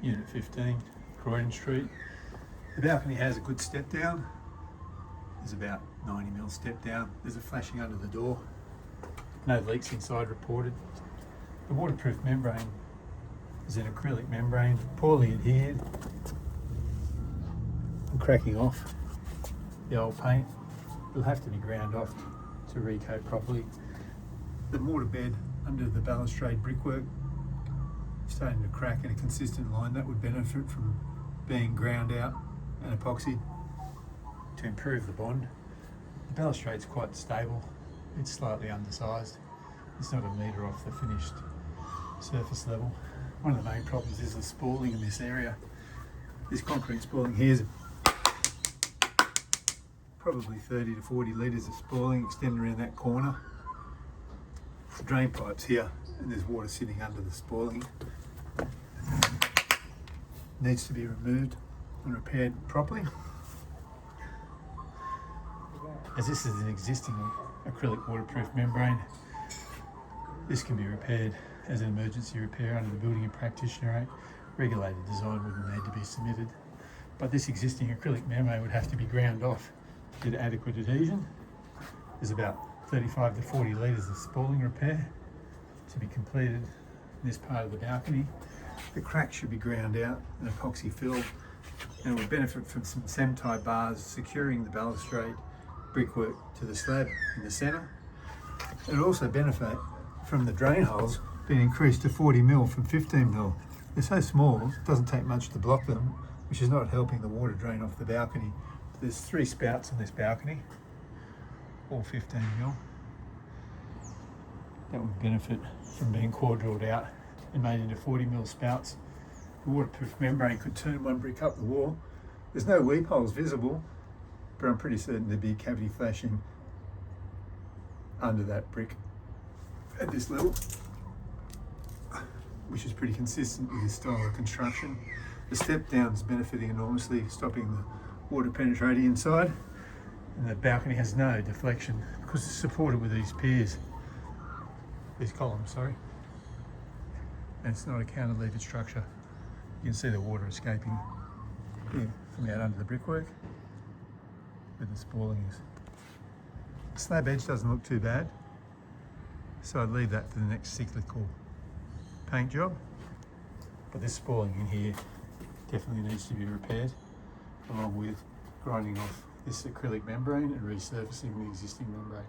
Unit 15, Croydon Street. The balcony has a good step down. There's about 90mm step down. There's a flashing under the door. No leaks inside reported. The waterproof membrane is an acrylic membrane, poorly adhered and cracking off. The old paint will have to be ground off to recoat properly. The mortar bed under the balustrade brickwork starting to crack in a consistent line. That would benefit from being ground out and epoxied to improve the bond. The balustrade's quite stable. It's slightly undersized. It's not a metre off the finished surface level. One of the main problems is the spalling in this area. This concrete spalling here is probably 30 to 40 litres of spalling extending around that corner. The drain pipe's here and there's water sitting under the spalling. Needs to be removed and repaired properly. As this is an existing acrylic waterproof membrane, this can be repaired as an emergency repair under the Building and Practitioner Act. Regulated design wouldn't need to be submitted, but this existing acrylic membrane would have to be ground off to get adequate adhesion. There's about 35 to 40 litres of spalling repair to be completed in this part of the balcony. The crack should be ground out and epoxy filled, and it would benefit from some SEM-tie bars securing the balustrade brickwork to the slab in the centre. It would also benefit from the drain holes being increased to 40mm from 15mm. They're so small, it doesn't take much to block them, which is not helping the water drain off the balcony. There's 3 spouts on this balcony, all 15mm. That would benefit from being core drilled out and made into 40mm spouts. The waterproof membrane could turn one brick up the wall. There's no weep holes visible, but I'm pretty certain there'd be cavity flashing under that brick at this level, which is pretty consistent with this style of construction. The step down's benefiting enormously, stopping the water penetrating inside, and the balcony has no deflection because it's supported with these piers, these columns, sorry. And it's not a cantilevered structure. You can see the water escaping here from out under the brickwork where the spalling is. The slab edge doesn't look too bad, so I'd leave that for the next cyclical paint job. But this spalling in here definitely needs to be repaired, along with grinding off this acrylic membrane and resurfacing the existing membrane.